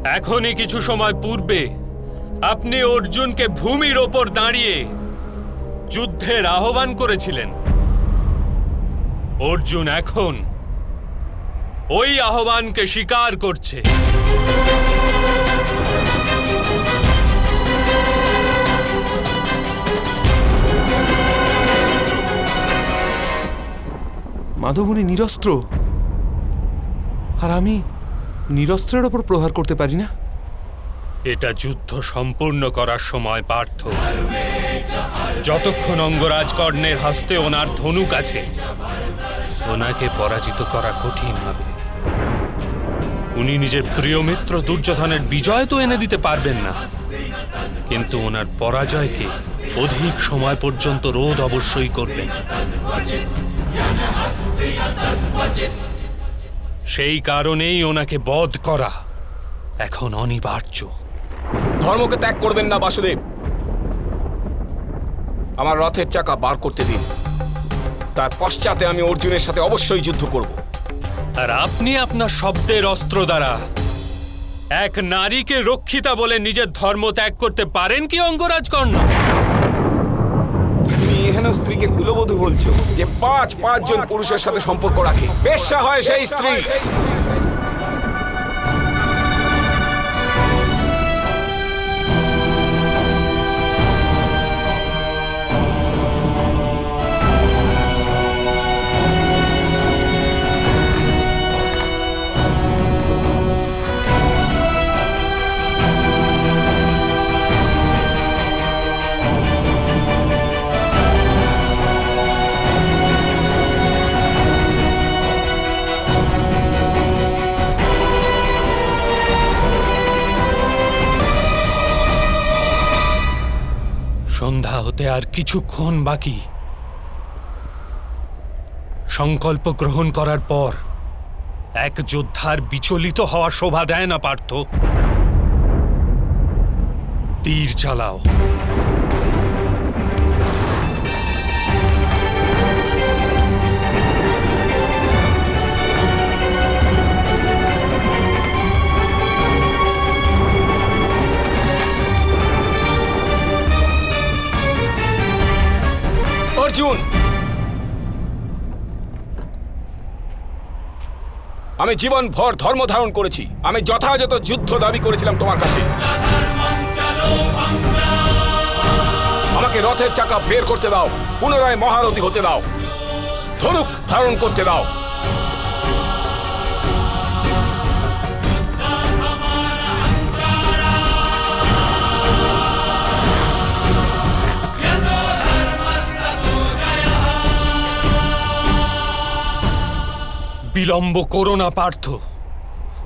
এখনই কিছু সময় পূর্বে আপনি অর্জুনকে ভূমির ওপর দাঁড়িয়ে যুদ্ধের আহ্বান করেছিলেন। অর্জুন এখন ওই আহ্বানকে স্বীকার করছে। মাধবনী নিরস্ত্র, আর আমি নিরস্ত্রের ওপর প্রহার করতে পারি না। এটা যুদ্ধ সম্পূর্ণ করার সময় পার্থ। যতক্ষণ অঙ্গরাজ কর্ণের হস্তে ওনার ধনুক আছে, ওনাকে পরাজিত করা কঠিন হবে। উনি নিজের প্রিয় মিত্র দুর্যোধনের বিজয় তো এনে দিতে পারবেন না, কিন্তু ওনার পরাজয়কে অধিক সময় পর্যন্ত রোধ অবশ্যই করবেন। সেই কারণেই ওনাকে বধ করা এখন অনিবার্য। ধর্মকে ত্যাগ করবেন না বাসুদেব। আমার রথের চাকা বার করতে দিন, তার পশ্চাতে আমি অর্জুনের সাথে অবশ্যই যুদ্ধ করব। আর আপনি আপনার শব্দের অস্ত্র দ্বারা এক নারীকে রক্ষিতা বলে নিজের ধর্ম ত্যাগ করতে পারেন কি অঙ্গরাজ কর্ণ? তুমি এহেন স্ত্রীকে কুলবধূ বলছো যে পাঁচ জন পুরুষের সাথে সম্পর্ক রাখে, বেশ্যা হয় সেই স্ত্রী। সন্ধ্যা হতে আর কিছুক্ষণ বাকি। সংকল্প গ্রহণ করার পর এক যোদ্ধার বিচলিত হওয়া শোভা দেয় না পার্থ। তীর চালাও। অর্জুন, আমি জীবন ভর ধর্ম ধারণ করেছি। আমি যথাযথ যুদ্ধ দাবি করেছিলাম তোমার কাছে। আমাকে রথের চাকা বের করতে দাও, পুনরায় মহারথী হতে দাও, ধনুক ধারণ করতে দাও। বিলম্ব করো না পার্থ,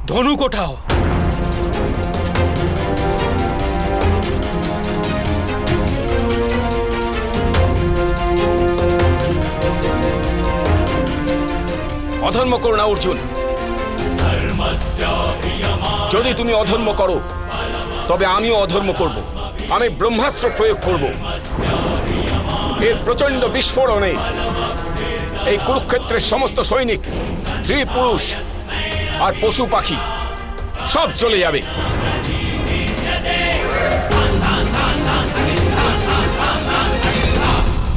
ধনুক ওঠাও। অধর্ম করো না অর্জুন। যদি তুমি অধর্ম করো তবে আমিও অধর্ম করব। আমি ব্রহ্মাস্ত্র প্রয়োগ করব। এর প্রচন্ড বিস্ফোরণে এই কুরুক্ষেত্রের সমস্ত সৈনিক, স্ত্রী পুরুষ আর পশু পাখি সব চলে যাবে।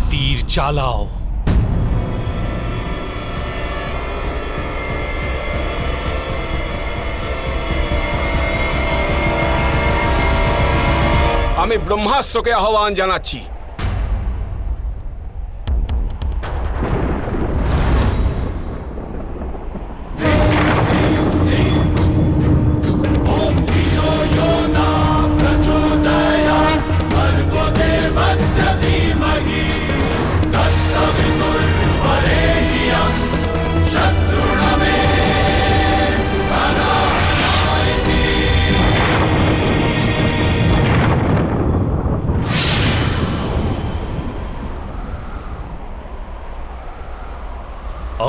তীর চালাও। আমি ব্রহ্মাস্ত্রকে আহ্বান জানাচ্ছি।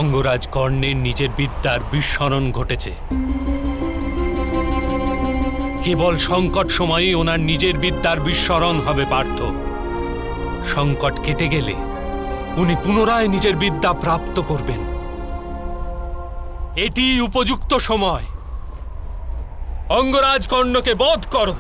অঙ্গরাজ কর্ণের নিজের বিদ্যার বিস্মরণ ঘটেছে। কেবল সংকট সময়ে ওনার নিজের বিদ্যার বিস্মরণ হবে পার্থ। সংকট কেটে গেলে উনি পুনরায় নিজের বিদ্যা প্রাপ্ত করবেন। এটি উপযুক্ত সময়। অঙ্গরাজ কর্ণকে বধ করো।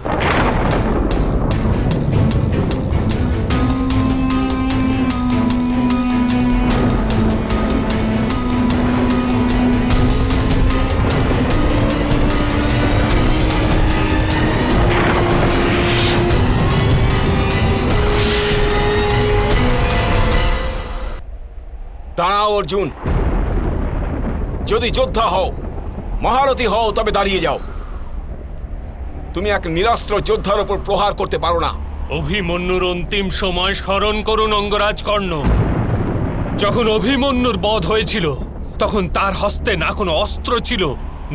দাঁড়াও অর্জুন, যদি যোদ্ধা হও, মহারথী হও, তবে দাঁড়িয়ে যাও। তুমি এক নিরস্ত্র যোদ্ধার উপর প্রহার করতে পারো না। অভিমন্যুর অন্তিম সময় স্মরণ করুন অঙ্গরাজ কর্ণ। যখন অভিমন্যুর বধ হয়েছিল তখন তার হস্তে না কোনো অস্ত্র ছিল,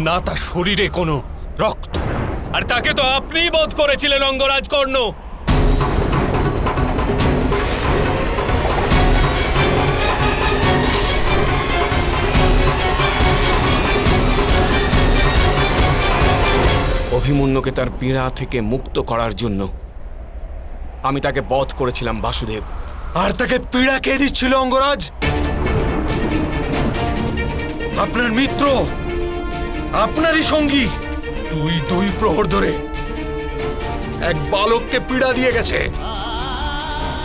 না তার শরীরে কোনো রক্ত। আর তাকে তো আপনিই বধ করেছিলেন অঙ্গরাজ কর্ণ। অভিমন্যুকে তার পীড়া থেকে মুক্ত করার জন্য আমি তাকে বধ করেছিলাম বাসুদেব। আর তাকে পীড়া কে দিচ্ছিল অঙ্গরাজ? আপনার মিত্র, আপনারই সঙ্গী। দুই প্রহর ধরে এক বালককে পীড়া দিয়ে গেছে,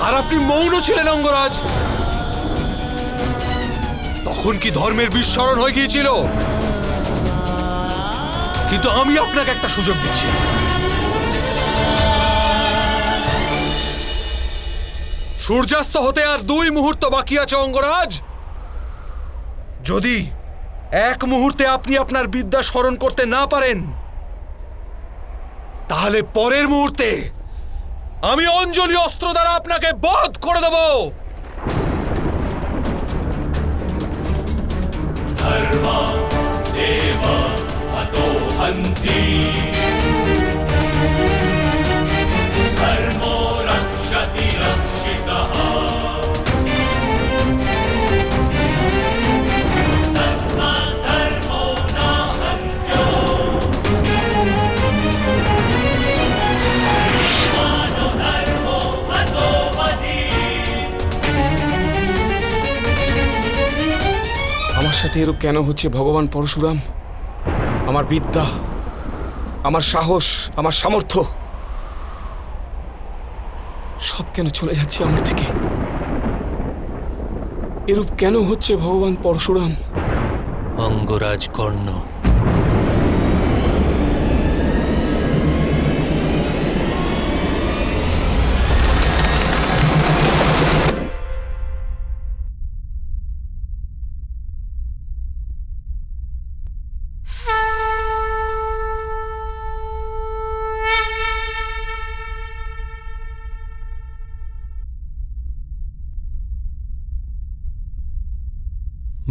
আর আপনি মৌন ছিলেন অঙ্গরাজ। তখন কি ধর্মের বিস্মরণ হয়ে গিয়েছিল? কিন্তু আমি আপনাকে একটা সুযোগ দিচ্ছি। সূর্যাস্ত হতে আর 2 মুহূর্ত বাকি আছে অঙ্গরাজ। যদি এক মুহূর্তে আপনি আপনার বিদ্যা স্মরণ করতে না পারেন, তাহলে পরের মুহূর্তে আমি অঞ্জলি অস্ত্র দ্বারা আপনাকে বধ করে দেব। আমার সাথে এরূপ কেন হচ্ছে ভগবান পরশুরাম? আমার বিদ্যা, আমার সাহস, আমার সামর্থ্য সব কেন চলে যাচ্ছে আমার থেকে? এরূপ কেন হচ্ছে ভগবান পরশুরাম? অঙ্গরাজ কর্ণ,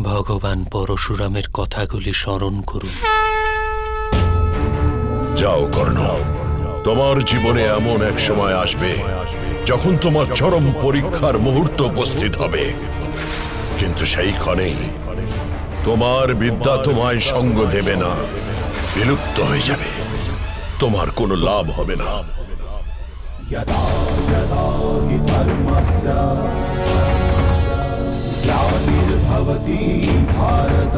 ভগবান পরশুরামের কথাগুলি স্মরণ করুন। যাও কর্ণ, তোমার জীবনে এমন এক সময় আসবে যখন তোমার চরম পরীক্ষার মুহূর্ত উপস্থিত হবে, কিন্তু সেই ক্ষণেই তোমার বিদ্যা তোমায় সঙ্গ দেবে না, বিলুপ্ত হয়ে যাবে, তোমার কোনো লাভ হবে না। यदा यदा हि धर्मस्य ग्लानिर्भवति भारत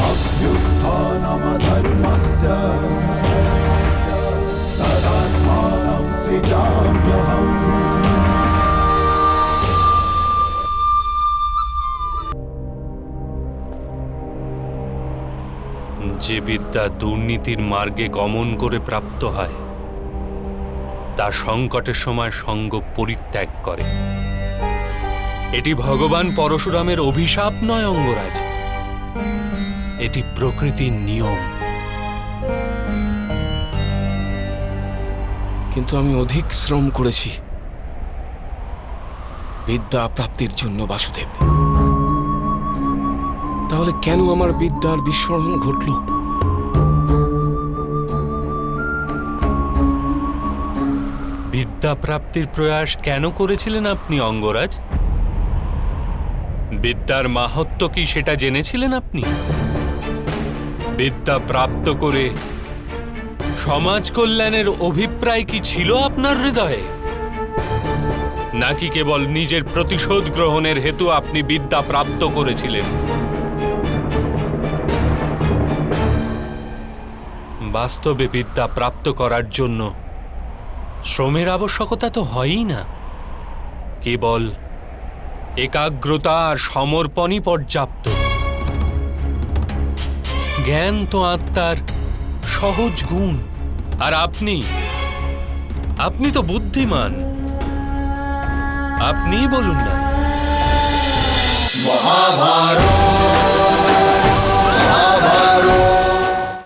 अभ्युत्थानमधर्मस्य तदात्मानं सृजाम्यहम्। যে বিদ্যা দুর্নীতির মার্গে গমন করে প্রাপ্ত হয় তা সংকটের সময় সঙ্গ পরিত্যাগ করে। এটি ভগবান পরশুরামের অভিশাপ নয় অঙ্গরাজ, এটি প্রকৃতির নিয়ম। কিন্তু আমি অধিক শ্রম করেছি বিদ্যা প্রাপ্তির জন্য বাসুদেব। তাহলে কেন আমার বিদ্যার বিস্মরণ ঘটল? বিদ্যা প্রাপ্তির প্রয়াস কেন করেছিলেন আপনি অঙ্গরাজ? বিদ্যার মাহাত্ম্য কি সেটা জেনেছিলেন আপনি? বিদ্যা প্রাপ্ত করে সমাজ কল্যাণের অভিপ্রায় কি ছিল আপনার হৃদয়ে, নাকি কেবল নিজের প্রতিশোধ গ্রহণের হেতু আপনি বিদ্যা প্রাপ্ত করেছিলেন? বাস্তবে বিদ্যা প্রাপ্ত করার জন্য শ্রমের আবশ্যকতা তো হয়ই না, কেবল একাগ্রতা আর সমর্পণই পর্যাপ্ত। জ্ঞান তো আত্মার সহজ গুণ, আর আপনি তো বুদ্ধিমান। আপনিই বলুন না। মহাভারত